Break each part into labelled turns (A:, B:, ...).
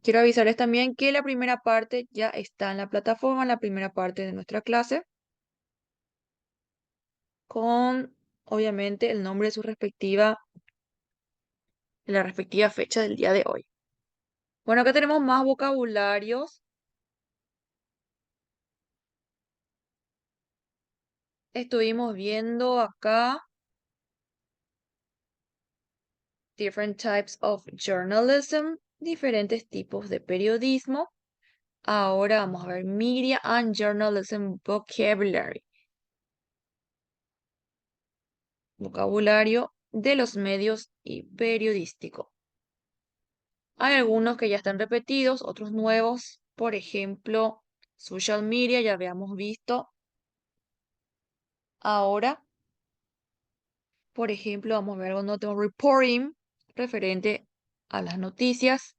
A: Quiero avisarles también que la primera parte ya está en la plataforma, la primera parte de nuestra clase, con obviamente el nombre de la respectiva fecha del día de hoy. Bueno, acá tenemos más vocabularios. Estuvimos viendo acá different types of journalism, diferentes tipos de periodismo. Ahora vamos a ver media and journalism vocabulary. Vocabulario de los medios y periodístico. Hay algunos que ya están repetidos, otros nuevos. Por ejemplo, social media, ya habíamos visto. Ahora, por ejemplo, vamos a ver cuando tengo reporting, referente a las noticias.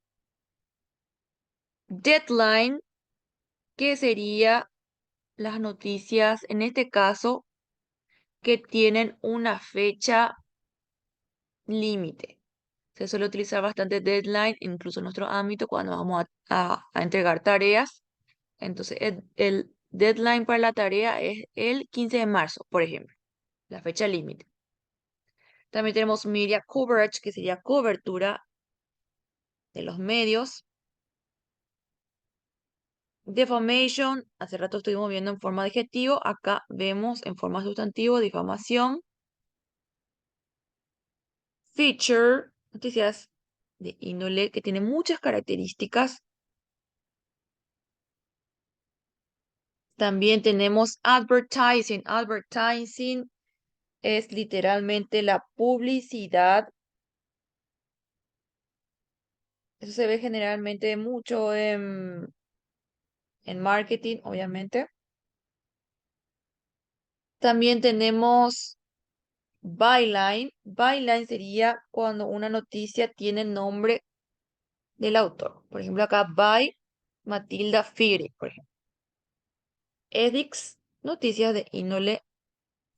A: Deadline, que sería las noticias, en este caso, que tienen una fecha límite. Se suele utilizar bastante deadline, incluso en nuestro ámbito, cuando vamos a entregar tareas. Entonces, el deadline para la tarea es el 15 de marzo, por ejemplo, la fecha límite. También tenemos media coverage, que sería cobertura de los medios. Defamation, hace rato estuvimos viendo en forma de adjetivo, acá vemos en forma de sustantivo, difamación. Feature, noticias de índole que tiene muchas características. También tenemos advertising. Advertising es literalmente la publicidad. Eso se ve generalmente mucho en marketing, obviamente. También tenemos byline. Byline sería cuando una noticia tiene el nombre del autor. Por ejemplo, acá by Matilda Fire, por ejemplo. Edicts, noticias de índole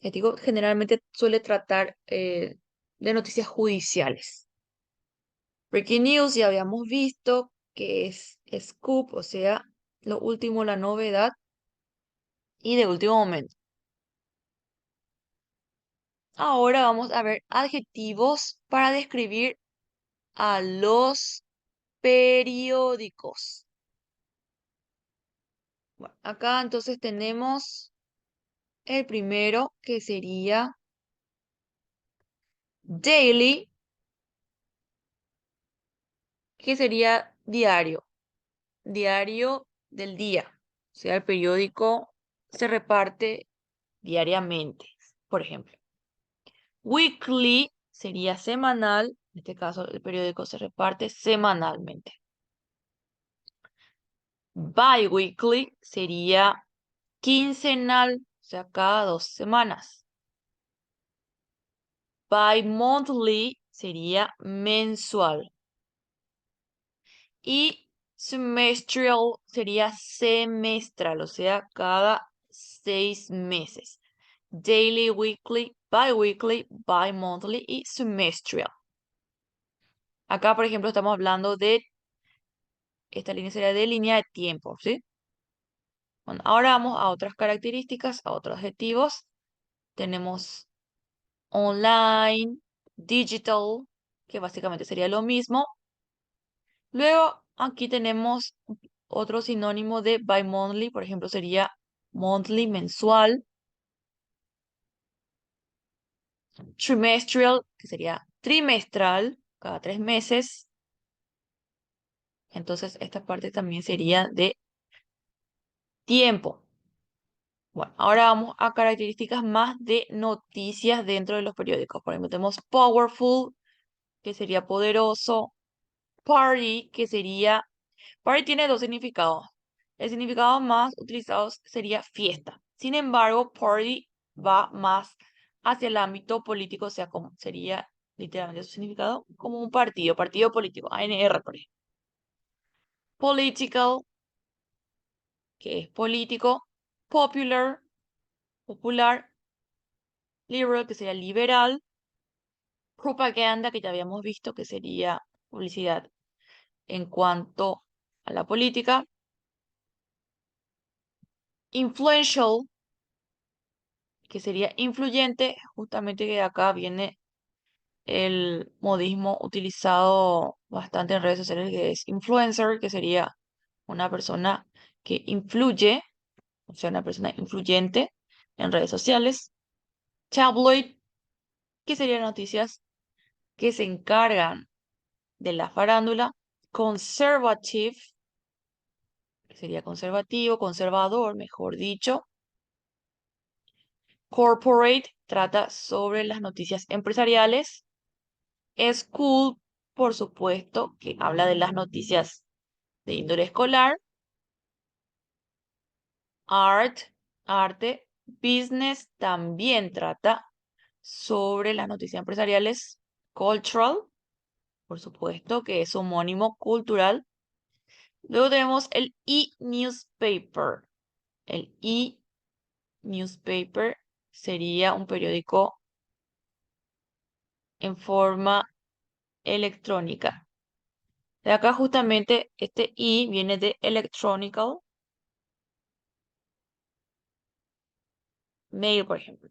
A: ético, generalmente suele tratar de noticias judiciales. Breaking news ya habíamos visto que es scoop, o sea, lo último, la novedad y de último momento. Ahora vamos a ver adjetivos para describir a los periódicos. Bueno, acá entonces tenemos el primero que sería daily, que sería diario, diario del día. O sea, el periódico se reparte diariamente, por ejemplo. Weekly sería semanal, en este caso el periódico se reparte semanalmente. Bi-weekly sería quincenal, o sea, cada 2 semanas. Bi-monthly sería mensual. Y semestral sería semestral, o sea, cada 6 meses. Daily, weekly, bi-weekly, bi-monthly y semestral. Acá, por ejemplo, estamos hablando de, esta línea sería de línea de tiempo, ¿sí? Bueno, ahora vamos a otras características, a otros adjetivos. Tenemos online, digital, que básicamente sería lo mismo. Luego, aquí tenemos otro sinónimo de bi-monthly, por ejemplo, sería monthly, mensual. Trimestral, que sería trimestral, cada 3 meses. Entonces, esta parte también sería de tiempo. Bueno, ahora vamos a características más de noticias dentro de los periódicos. Por ejemplo, tenemos powerful, que sería poderoso. Party, que sería... Party tiene dos significados. El significado más utilizado sería fiesta. Sin embargo, party va más hacia el ámbito político, o sea, como sería literalmente su significado, como un partido, partido político, ANR, por ejemplo. Political, que es político. Popular, popular. Liberal, que sería liberal. Propaganda, que ya habíamos visto que sería publicidad en cuanto a la política. Influential, que sería influyente, justamente que de acá viene el modismo utilizado bastante en redes sociales, que es influencer, que sería una persona que influye, o sea, una persona influyente en redes sociales. Tabloid, que serían noticias que se encargan de la farándula. Conservative, que sería conservativo, conservador, mejor dicho. Corporate trata sobre las noticias empresariales. School, por supuesto, que habla de las noticias de índole escolar. Art, arte. Business también trata sobre las noticias empresariales. Cultural, por supuesto, que es homónimo cultural. Luego tenemos el e-newspaper. El e-newspaper sería un periódico en forma electrónica. De acá justamente este I viene de electronical mail, por ejemplo.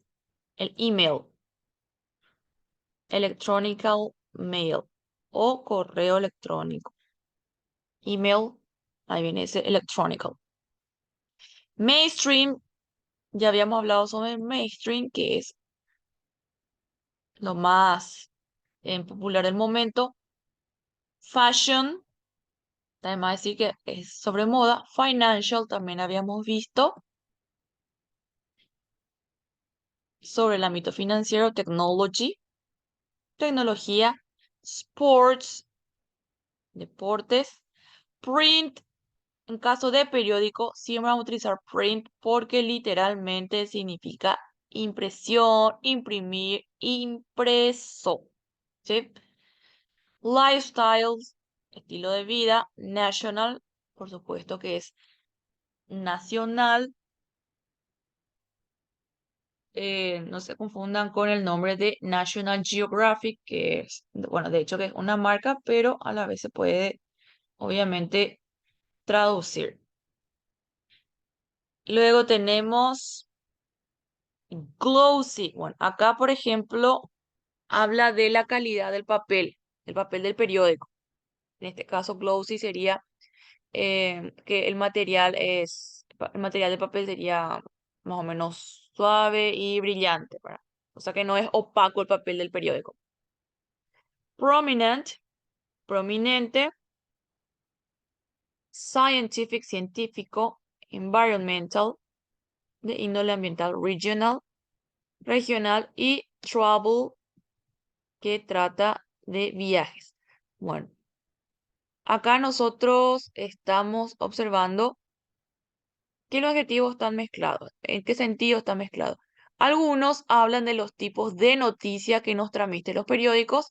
A: El email, electronical mail o correo electrónico. Email, ahí viene ese electronical. Mainstream, ya habíamos hablado sobre el mainstream, que es lo más popular del momento. Fashion, además decir que es sobre moda. Financial, también habíamos visto sobre el ámbito financiero. Technology, tecnología. Sports, deportes. Print, en caso de periódico, siempre vamos a utilizar print porque literalmente significa impresión, imprimir, impreso. ¿Sí? Lifestyles, estilo de vida. National, por supuesto que es nacional. No se confundan con el nombre de National Geographic, que es, bueno, de hecho que es una marca, pero a la vez se puede, obviamente, traducir. Luego tenemos glossy. Bueno, acá, por ejemplo, habla de la calidad del papel del periódico. En este caso, glossy sería que el material de papel sería más o menos suave y brillante, ¿verdad? O sea que no es opaco el papel del periódico. Prominent, prominente. Scientific, científico. Environmental, de índole ambiental. Regional, regional. Y travel, que trata de viajes. Bueno, acá nosotros estamos observando que los adjetivos están mezclados. ¿En qué sentido están mezclados? Algunos hablan de los tipos de noticia que nos transmiten los periódicos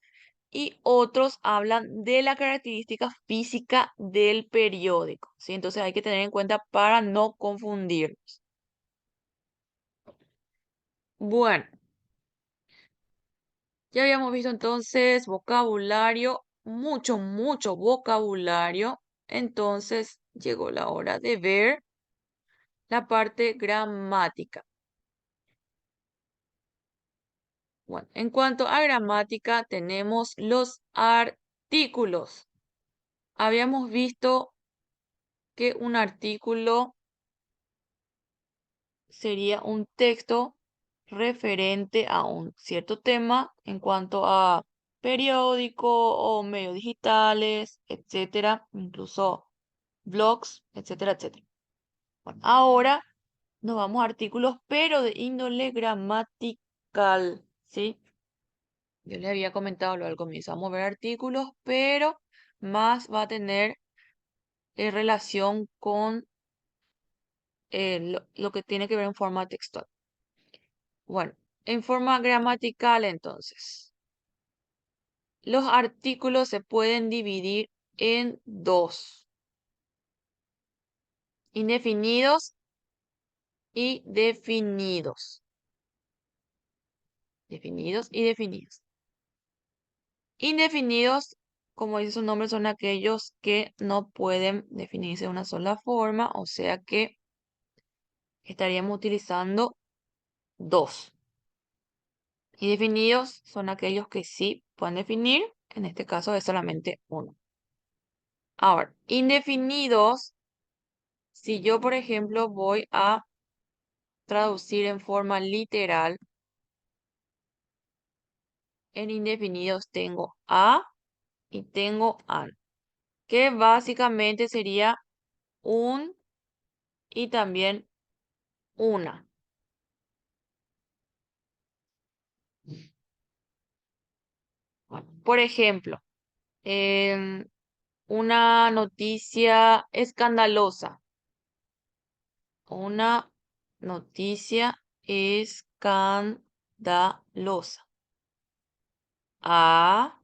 A: y otros hablan de la característica física del periódico, ¿sí? Entonces hay que tener en cuenta para no confundirnos. Bueno, ya habíamos visto entonces vocabulario, mucho vocabulario. Entonces llegó la hora de ver la parte gramática. Bueno, en cuanto a gramática, tenemos los artículos. Habíamos visto que un artículo sería un texto referente a un cierto tema en cuanto a periódico o medios digitales, etcétera, incluso blogs, etcétera, etcétera. Bueno, ahora nos vamos a artículos, pero de índole gramatical, ¿sí? Yo les había comentado lo al comienzo, vamos a ver artículos, pero más va a tener relación con lo que tiene que ver en forma textual. Bueno, en forma gramatical entonces, los artículos se pueden dividir en dos, indefinidos y definidos. Definidos y definidos. Indefinidos como dice su nombre, son aquellos que no pueden definirse de una sola forma, o sea que estaríamos utilizando dos. Y definidos son aquellos que sí pueden definir, en este caso es solamente uno. Ahora, indefinidos, si yo, por ejemplo, voy a traducir en forma literal, en indefinidos tengo a y tengo an, que básicamente sería un y también una. Bueno, por ejemplo, em, una noticia escandalosa. Una noticia escandalosa. A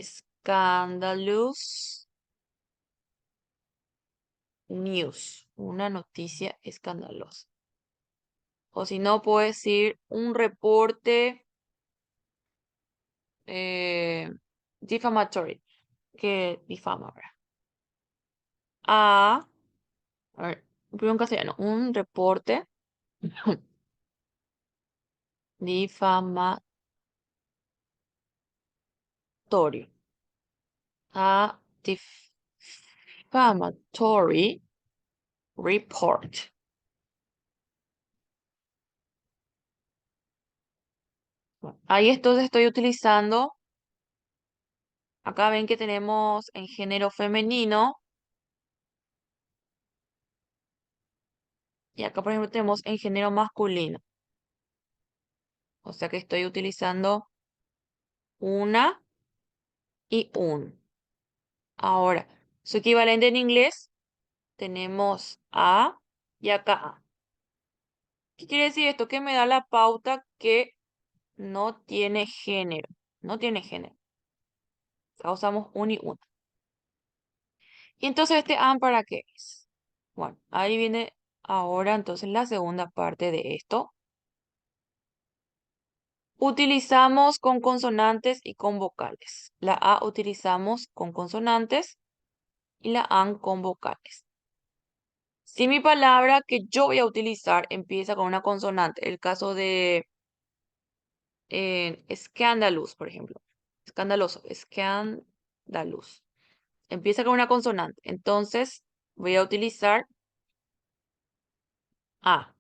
A: scandalous news. Una noticia escandalosa. O si no, puedo decir un reporte eh, defamatory, que difama, ¿verdad? A ver, primero en castellano, un reporte difamatorio. A defamatory report. Bueno, ahí entonces estoy utilizando, acá ven que tenemos en género femenino y acá por ejemplo tenemos en género masculino. O sea que estoy utilizando una y un. Ahora, su equivalente en inglés tenemos a y acá a. ¿Qué quiere decir esto? Que me da la pauta que no tiene género. No tiene género. O sea, usamos un y una. Y entonces este and ¿para qué es? Bueno, ahí viene ahora entonces la segunda parte de esto. Utilizamos con consonantes y con vocales. La A utilizamos con consonantes y la AN con vocales. Si mi palabra que yo voy a utilizar empieza con una consonante, el caso de scandalous, por ejemplo. Escandaloso, scandalous. Empieza con una consonante. Entonces voy a utilizar A.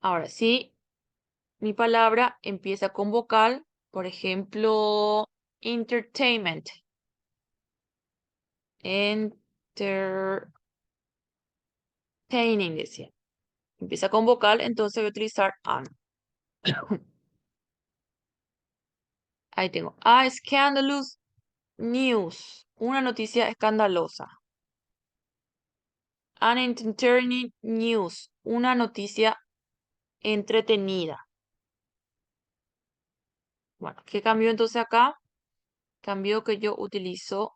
A: Ahora, si mi palabra empieza con vocal, por ejemplo, entertainment. Entertaining, decía. Empieza con vocal, entonces voy a utilizar an. Ahí tengo. A scandalous news. Una noticia escandalosa. An entertaining news. Una noticia entretenida. Bueno, ¿qué cambió entonces acá? Cambió que yo utilizo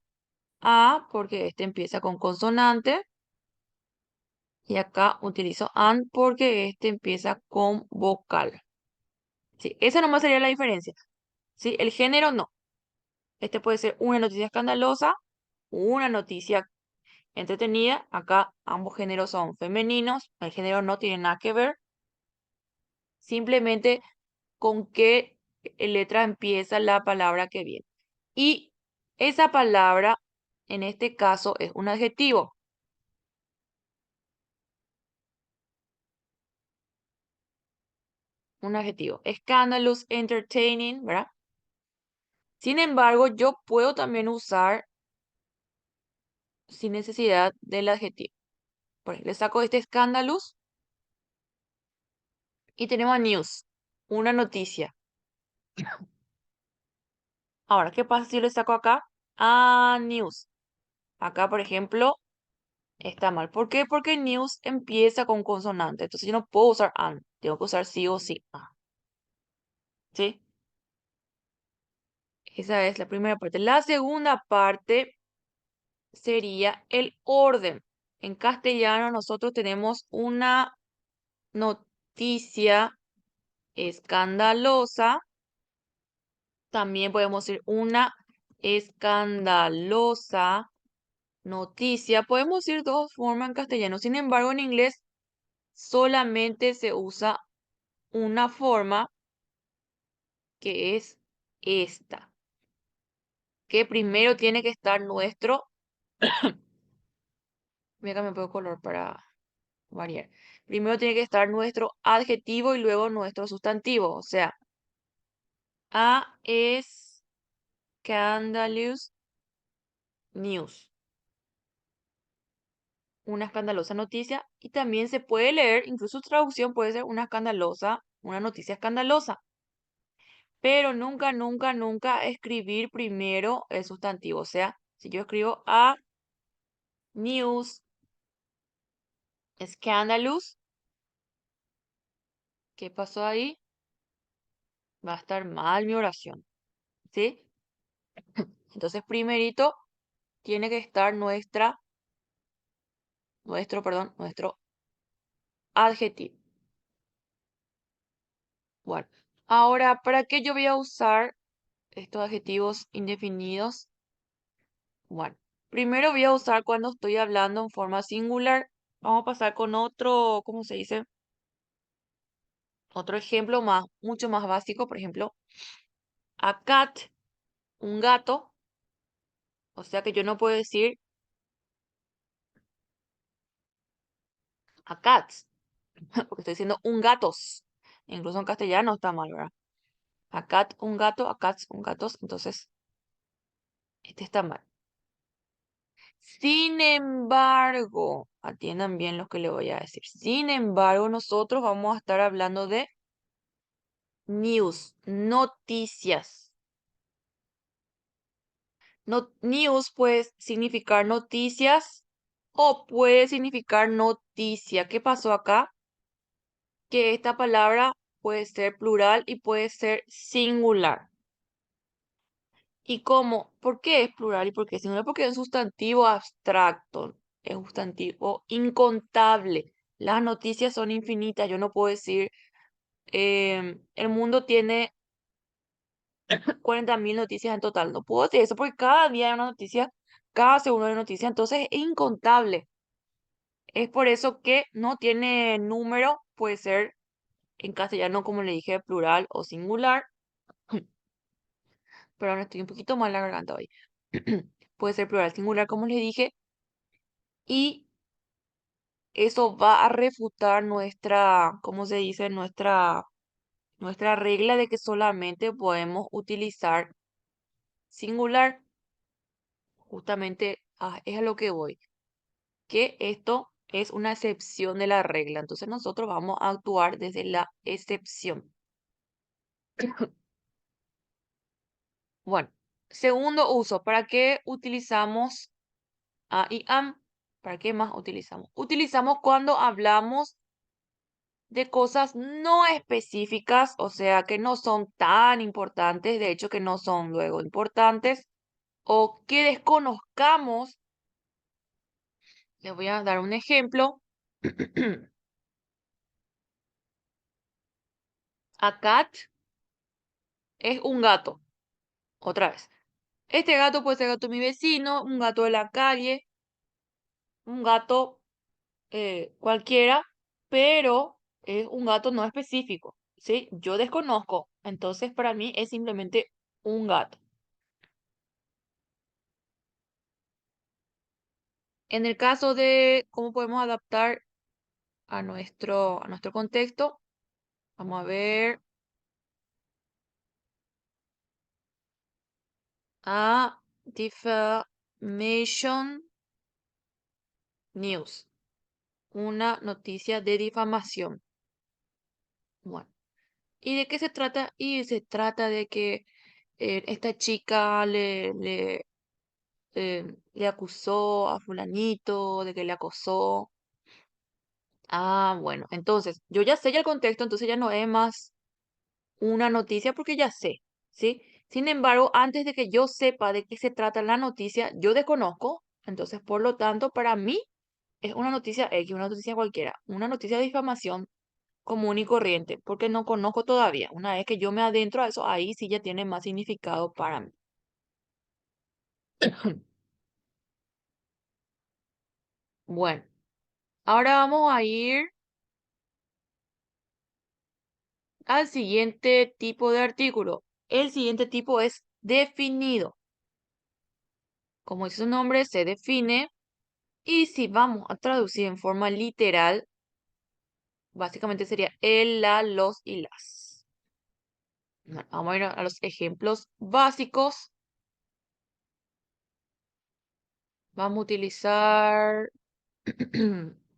A: a porque este empieza con consonante. Y acá utilizo an porque este empieza con vocal. Sí, esa nomás sería la diferencia. Sí, el género no. Este puede ser una noticia escandalosa, una noticia entretenida. Acá ambos géneros son femeninos. El género no tiene nada que ver. Simplemente con qué letra empieza la palabra que viene. Y esa palabra, en este caso, es un adjetivo. Un adjetivo. Scandalous, entertaining, ¿verdad? Sin embargo, yo puedo también usar sin necesidad del adjetivo. Por ejemplo, le saco este scandalous y tenemos a news, una noticia. Ahora, ¿qué pasa si yo le saco acá a news? Acá, por ejemplo, está mal. ¿Por qué? Porque news empieza con consonante. Entonces yo no puedo usar an. Tengo que usar sí o sí a. ¿Sí? Esa es la primera parte. La segunda parte sería el orden. En castellano nosotros tenemos una noticia escandalosa También podemos decir una escandalosa noticia. Podemos decir dos formas en castellano. Sin embargo, en inglés solamente se usa una forma que es esta. Que primero tiene que estar nuestro. Voy a cambiar un poco de color para variar. Primero tiene que estar nuestro adjetivo y luego nuestro sustantivo. O sea, a scandalous news. Una escandalosa noticia. Y también se puede leer, incluso su traducción puede ser una noticia escandalosa. Pero nunca, nunca, nunca escribir primero el sustantivo. O sea, si yo escribo a news scandalous, ¿qué pasó ahí? Va a estar mal mi oración, ¿sí? Entonces, primerito tiene que estar nuestro adjetivo. Bueno, ahora, ¿para qué yo voy a usar estos adjetivos indefinidos? Bueno, primero voy a usar cuando estoy hablando en forma singular. Vamos a pasar con otro, ¿cómo se dice? Otro ejemplo mucho más básico, por ejemplo, a cat, un gato. O sea que yo no puedo decir a cats, porque estoy diciendo un gatos. Incluso en castellano está mal, ¿verdad? A cat, un gato, a cats, un gatos. Entonces, este está mal. Sin embargo, atiendan bien lo que le voy a decir. Sin embargo, nosotros vamos a estar hablando de news, noticias. News puede significar noticias o puede significar noticia. ¿Qué pasó acá? Que esta palabra puede ser plural y puede ser singular. ¿Y cómo? ¿Por qué es plural y por qué es singular? Porque es un sustantivo abstracto, es un sustantivo incontable. Las noticias son infinitas. Yo no puedo decir, el mundo tiene 40.000 noticias en total. No puedo decir eso porque cada día hay una noticia, cada segundo hay una noticia. Entonces es incontable. Es por eso que no tiene número, puede ser en castellano, como le dije, plural o singular. Pero ahora estoy un poquito mal la garganta hoy. Puede ser plural, singular, como les dije. Y eso va a refutar nuestra, ¿cómo se dice? Nuestra regla de que solamente podemos utilizar singular. Justamente es a lo que voy. Que esto es una excepción de la regla. Entonces nosotros vamos a actuar desde la excepción. Bueno, segundo uso. ¿Para qué utilizamos a y am? ¿Para qué más utilizamos? Utilizamos cuando hablamos de cosas no específicas, o sea, que no son tan importantes, de hecho que no son luego importantes, o que desconozcamos. Les voy a dar un ejemplo. A cat es un gato. Otra vez. Este gato puede ser gato de mi vecino, un gato de la calle, un gato cualquiera, pero es un gato no específico, ¿sí? Yo desconozco, entonces para mí es simplemente un gato. En el caso de cómo podemos adaptar a nuestro contexto, vamos a ver a defamation news, una noticia de difamación. Bueno, ¿y de qué se trata? Y se trata de que esta chica le acusó a fulanito de que le acosó. Ah, bueno, entonces yo ya sé ya el contexto, entonces ya no es más una noticia porque ya sé, ¿sí? Sin embargo, antes de que yo sepa de qué se trata la noticia, yo desconozco, entonces por lo tanto, para mí es una noticia X, una noticia cualquiera, una noticia de difamación, común y corriente, porque no conozco todavía. Una vez que yo me adentro a eso, ahí sí ya tiene más significado para mí. Bueno, ahora vamos a ir al siguiente tipo de artículo. El siguiente tipo es definido. Como dice su nombre, se define. Y si vamos a traducir en forma literal, básicamente sería el, la, los y las. Bueno, vamos a ir a los ejemplos básicos. Vamos a utilizar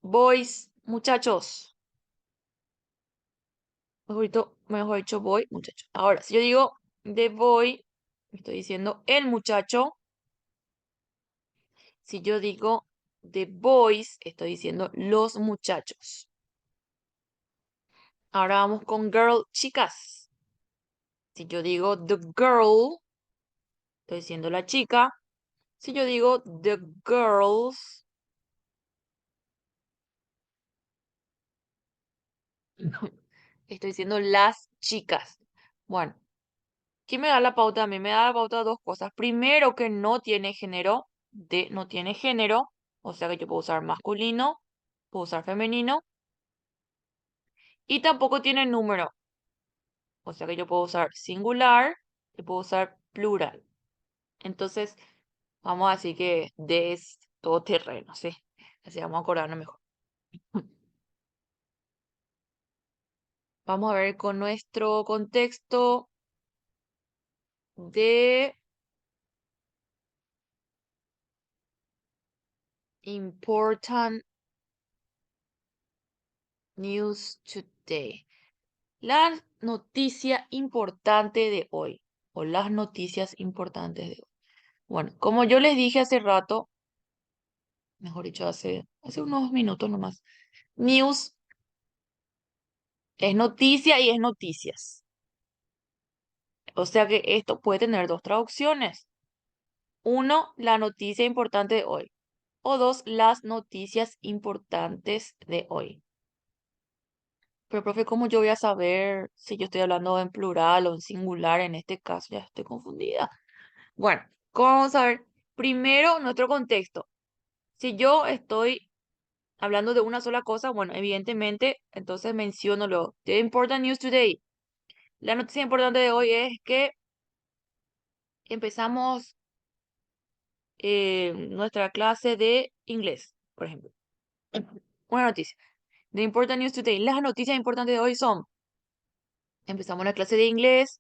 A: boys, muchachos. Mejor dicho, boy, muchacho. Ahora, si yo digo the boy, estoy diciendo el muchacho. Si yo digo the boys, estoy diciendo los muchachos. Ahora vamos con girl, chicas. Si yo digo the girl, estoy diciendo la chica. Si yo digo the girls, estoy diciendo las chicas. Bueno, ¿qué me da la pauta? A mí me da la pauta dos cosas. Primero, que no tiene género, no tiene género, o sea que yo puedo usar masculino, puedo usar femenino, y tampoco tiene número, o sea que yo puedo usar singular y puedo usar plural. Entonces, vamos a decir que de es todoterreno, ¿sí? Así vamos a acordarnos mejor. Vamos a ver con nuestro contexto de important news today. La noticia importante de hoy, o las noticias importantes de hoy. Bueno, como yo les dije hace rato, mejor dicho, hace unos minutos nomás, news es noticia y es noticias. O sea que esto puede tener dos traducciones. Uno, la noticia importante de hoy. O dos, las noticias importantes de hoy. Pero, profe, ¿cómo yo voy a saber si yo estoy hablando en plural o en singular en este caso? Ya estoy confundida. Bueno, ¿cómo vamos a ver? Primero, nuestro contexto. Si yo estoy hablando de una sola cosa, bueno, evidentemente, entonces menciono lo The important news today. La noticia importante de hoy es que empezamos nuestra clase de inglés, por ejemplo. Una noticia. The important news today. Las noticias importantes de hoy son, empezamos la clase de inglés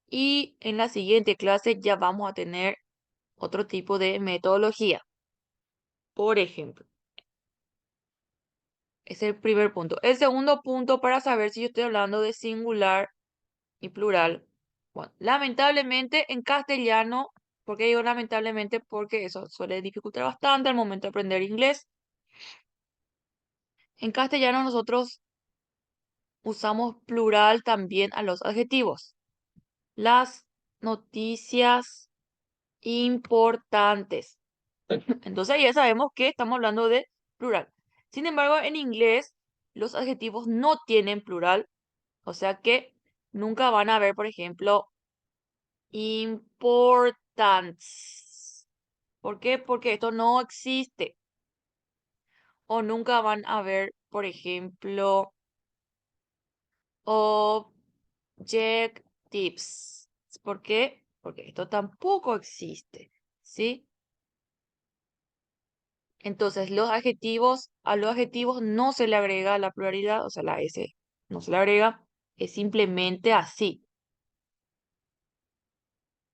A: y en la siguiente clase ya vamos a tener otro tipo de metodología. Por ejemplo, es el primer punto. El segundo punto para saber si yo estoy hablando de singular y plural. Bueno, lamentablemente en castellano, ¿por qué digo lamentablemente? Porque eso suele dificultar bastante al momento de aprender inglés. En castellano nosotros usamos plural también a los adjetivos. Las noticias importantes. Entonces ya sabemos que estamos hablando de plural. Sin embargo, en inglés los adjetivos no tienen plural, o sea que nunca van a haber, por ejemplo, importance. ¿Por qué? Porque esto no existe. O nunca van a haber, por ejemplo, objectives. ¿Por qué? Porque esto tampoco existe, ¿sí? Entonces, a los adjetivos no se le agrega la pluralidad, o sea, la S no se le agrega, es simplemente así,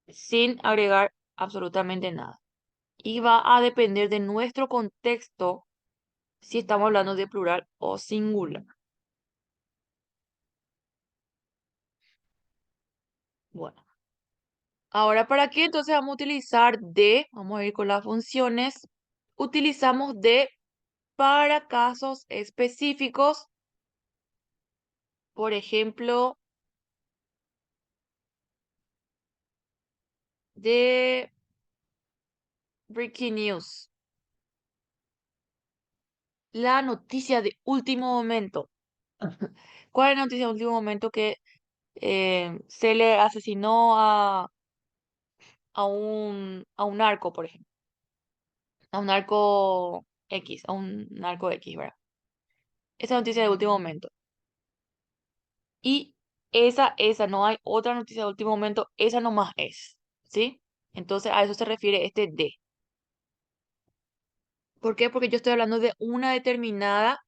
A: sin agregar absolutamente nada. Y va a depender de nuestro contexto si estamos hablando de plural o singular. Bueno, ahora, ¿para qué entonces vamos a utilizar de? Vamos a ir con las funciones. Utilizamos de para casos específicos, por ejemplo, de breaking news. La noticia de último momento. ¿Cuál es la noticia de último momento que se le asesinó a un narco, por ejemplo? A un narco X, a un narco X, ¿verdad? Esa noticia de último momento. Y no hay otra noticia de último momento, esa nomás es, ¿sí? Entonces a eso se refiere este de. ¿Por qué? Porque yo estoy hablando de una determinada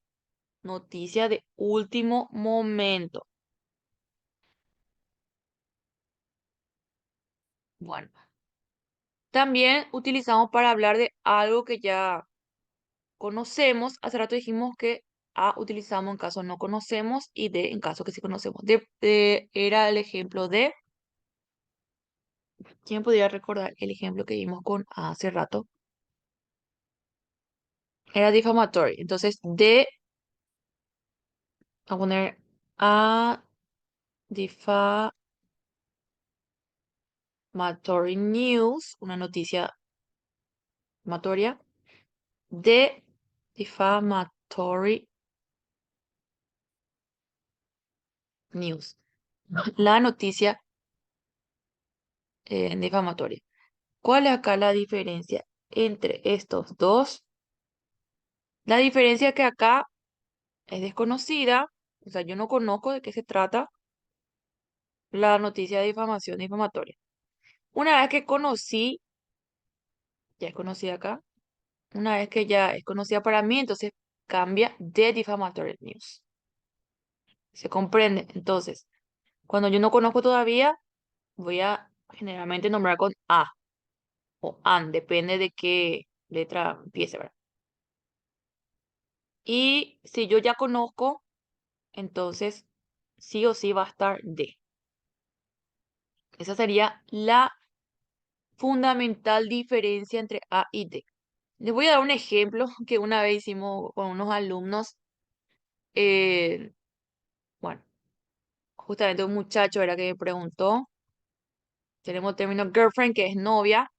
A: noticia de último momento. Bueno, también utilizamos para hablar de algo que ya conocemos. Hace rato dijimos que A utilizamos en caso no conocemos y D en caso que sí conocemos. Era el ejemplo de, ¿quién podría recordar el ejemplo que vimos con A hace rato? Era difamatory. Entonces, a poner A defamatory news, una noticia matoria, de defamatory news, la noticia difamatoria. ¿Cuál es acá la diferencia entre estos dos? La diferencia es que acá es desconocida, o sea, yo no conozco de qué se trata la noticia de difamación difamatoria. Una vez que conocí, ya es conocida acá, una vez que ya es conocida para mí, entonces cambia de defamatory news. ¿Se comprende? Entonces, cuando yo no conozco todavía, voy a generalmente nombrar con A o AN, depende de qué letra empiece, ¿verdad? Y si yo ya conozco, entonces sí o sí va a estar D. Esa sería la fundamental diferencia entre A y D. Les voy a dar un ejemplo que una vez hicimos con unos alumnos. eh, bueno, justamente un muchacho era que me preguntó, tenemos el término girlfriend, que es novia.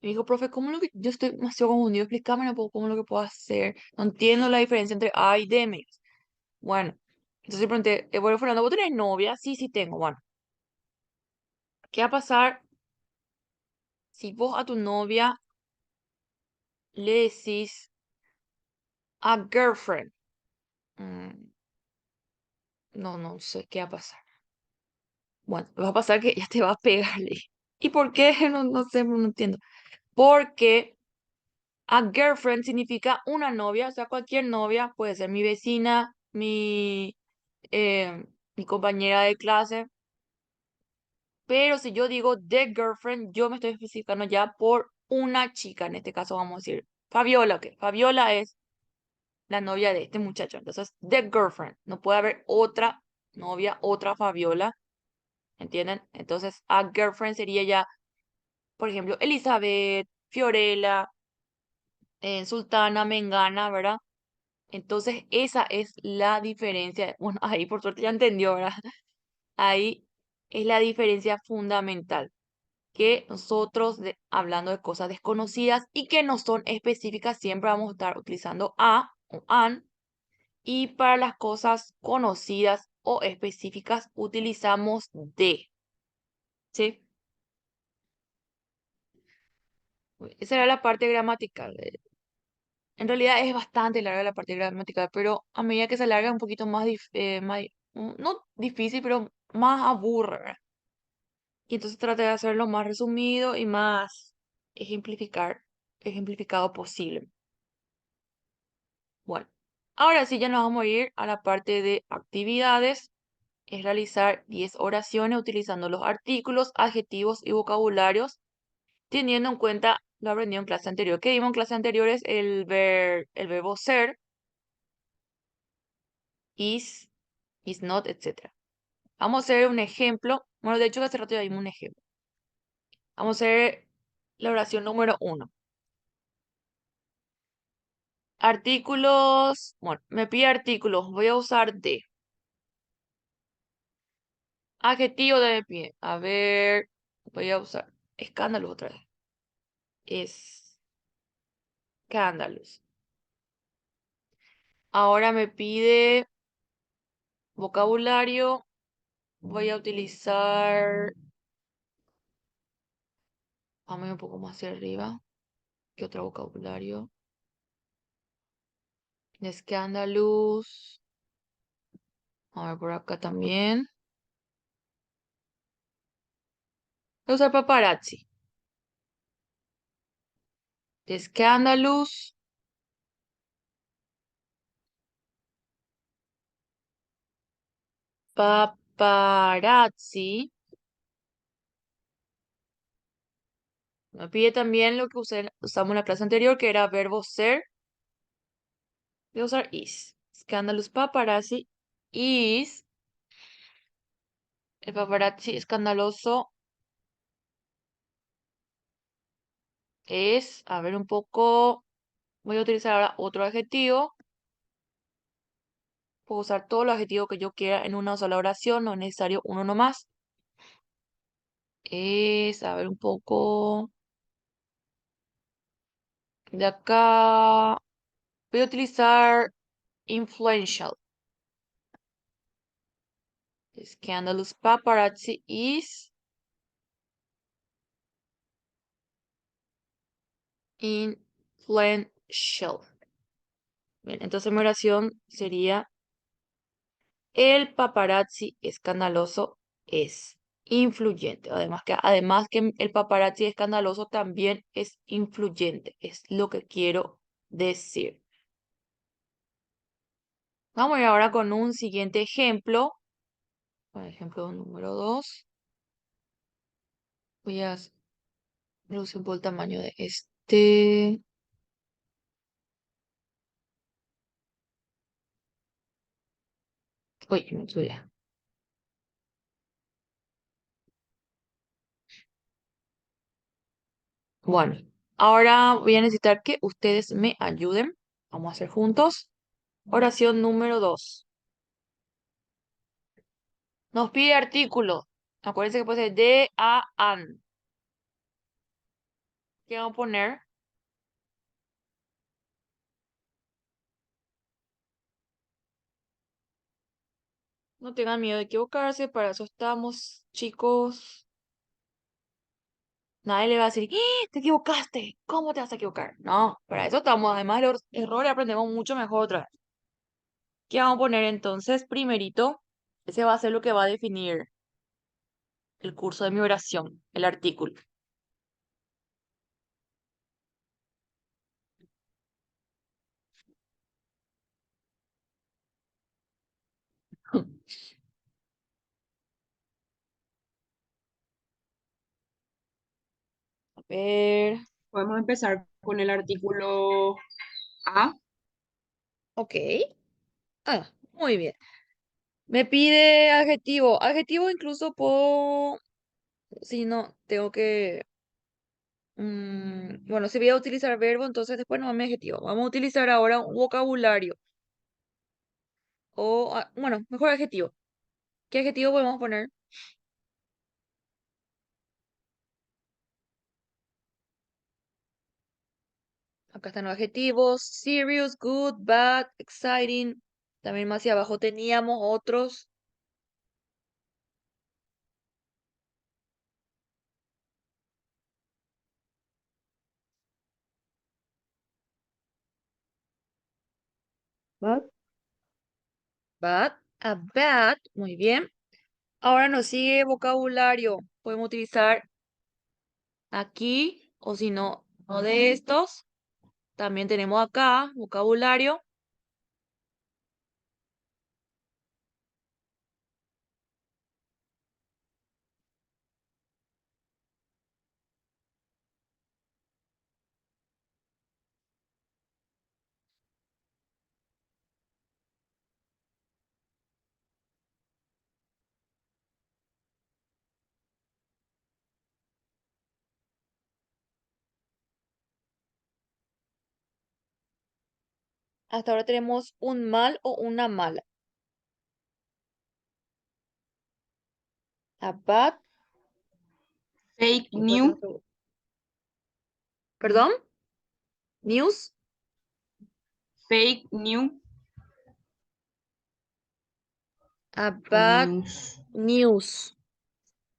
A: Me dijo, profe, ¿cómo lo que yo estoy demasiado confundido? Explícame un poco cómo lo que puedo hacer. No entiendo la diferencia entre A y D. Me dice. Bueno, entonces le pregunté, bueno, Fernando, ¿vos tenés novia? Sí, sí tengo. Bueno, ¿qué va a pasar si vos a tu novia le decís a girlfriend? Mm, no, no sé qué va a pasar. Bueno, va a pasar que ella te va a pegarle. ¿Y por qué? No, no sé, no entiendo. Porque a girlfriend significa una novia, o sea, cualquier novia, puede ser mi vecina, mi compañera de clase. Pero si yo digo the girlfriend, yo me estoy especificando ya por una chica. En este caso vamos a decir Fabiola, que Fabiola es la novia de este muchacho. Entonces, the girlfriend. No puede haber otra novia, otra Fabiola. ¿Entienden? Entonces, a girlfriend sería ya, por ejemplo, Elizabeth, Fiorella, Sultana, Mengana, ¿verdad? Entonces, esa es la diferencia. Bueno, ahí por suerte ya entendió, ¿verdad? Ahí es la diferencia fundamental. Que nosotros, hablando de cosas desconocidas y que no son específicas, siempre vamos a estar utilizando a o an. Y para las cosas conocidas o específicas utilizamos de. ¿Sí? Esa era la parte gramatical. En realidad es bastante larga la parte gramatical, pero a medida que se alarga es un poquito más, no difícil, pero más aburre, ¿verdad? Y entonces traté de hacerlo más resumido y más ejemplificado posible. Bueno, ahora sí ya nos vamos a ir a la parte de actividades. Es realizar 10 oraciones utilizando los artículos, adjetivos y vocabularios, teniendo en cuenta lo aprendido en clase anterior. ¿Qué vimos en clase anterior? Es el verbo ser, is not, etc. Vamos a hacer un ejemplo. Bueno, de hecho, hace rato ya vimos un ejemplo. Vamos a hacer la oración número 1. Artículos. Bueno, me pide artículos. Voy a usar de. Adjetivo de me pie. A ver, voy a usar escándalos otra vez. Escándalos. Ahora me pide Vocabulario, voy a utilizar, vamos a ir un poco más hacia arriba. ¿Qué otro vocabulario? Scandalous. A ver por acá también. Voy a usar paparazzi. Scandalous. Paparazzi. Me pide también lo que usamos en la clase anterior, que era verbo ser. Voy a usar is. Scandalous paparazzi is. El paparazzi escandaloso es, a ver un poco, voy a utilizar ahora otro adjetivo. Puedo usar todos los adjetivos que yo quiera en una sola oración, no es necesario uno nomás. Es, a ver un poco, de acá, voy a utilizar influential. Scandalous paparazzi is influential. Bien, entonces mi oración sería: el paparazzi escandaloso es influyente. Además que el paparazzi escandaloso también es influyente. Es lo que quiero decir. Vamos a ir ahora con un siguiente ejemplo. Por ejemplo, número 2. Voy a reducir un poco el tamaño de este. Uy, me subí. Bueno, ahora voy a necesitar que ustedes me ayuden. Vamos a hacer juntos. Oración número 2. Nos pide artículo. Acuérdense que puede ser de, a, an. ¿Qué vamos a poner? No tengan miedo de equivocarse, para eso estamos, chicos. Nadie le va a decir, ¡Ah! Te equivocaste, ¿cómo te vas a equivocar? No, para eso estamos. Además, los errores aprendemos mucho mejor otra vez. ¿Qué vamos a poner entonces? Primerito, ese va a ser lo que va a definir el curso de mi oración, el artículo. A ver,
B: Podemos empezar con el artículo A.
A: ok. Ah, muy bien. Me pide adjetivo. Adjetivo incluso puedo, si no, tengo que, bueno, si voy a utilizar verbo, entonces después no me adjetivo. Vamos a utilizar ahora un vocabulario. O, bueno, mejor adjetivo. ¿Qué adjetivo podemos poner? Acá están los adjetivos: serious, good, bad, exciting. También más hacia abajo teníamos otros.
B: Bad.
A: Bad, a bad, muy bien. Ahora nos sigue vocabulario. Podemos utilizar aquí, o si no, uno de estos. También tenemos acá vocabulario. Hasta ahora tenemos un mal o una mala. A bad,
B: Fake
A: encuentro un
B: new.
A: segundo. ¿Perdón? News.
B: Fake new.
A: A
B: O
A: bad
B: news.
A: news.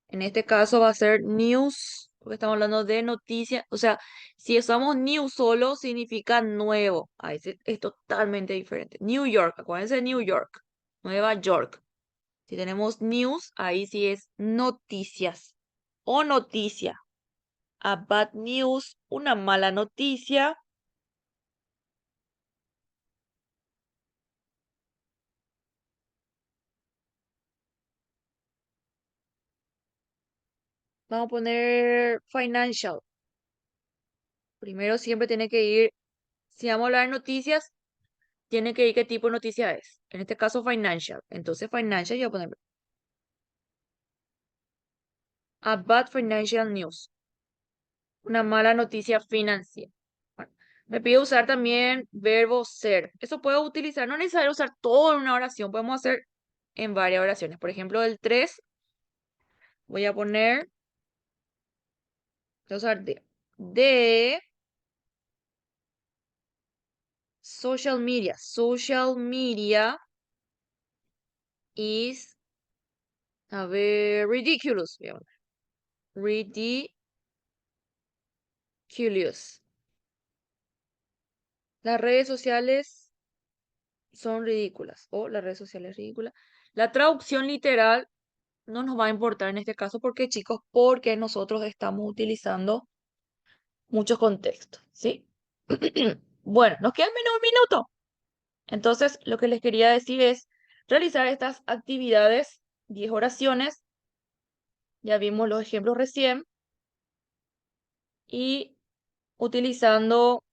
A: En este caso va a ser news, porque estamos hablando de noticias. O sea, si usamos news solo, significa nuevo. Ahí es totalmente diferente. New York, acuérdense de New York. Nueva York. Si tenemos news, ahí sí es noticias o noticia. A bad news, una mala noticia. Vamos a poner financial. Primero siempre tiene que ir, si vamos a hablar de noticias, tiene que ir qué tipo de noticia es. En este caso, financial. Entonces, financial, yo voy a poner a bad financial news. Una mala noticia financiera. Bueno, me pide usar también verbo ser. Eso puedo utilizar, no es necesario usar todo en una oración, podemos hacer en varias oraciones. Por ejemplo, el 3 voy a poner, voy a usar de social media. Social media is, a ver, ridiculous. Voy a poner. Ridiculous. Las redes sociales son ridículas o las redes sociales ridículas. La traducción literal no nos va a importar en este caso porque, chicos, porque nosotros estamos utilizando muchos contextos, ¿sí? Bueno, nos queda menos un minuto. Entonces, lo que les quería decir es realizar estas actividades, 10 oraciones, ya vimos los ejemplos recién, y utilizando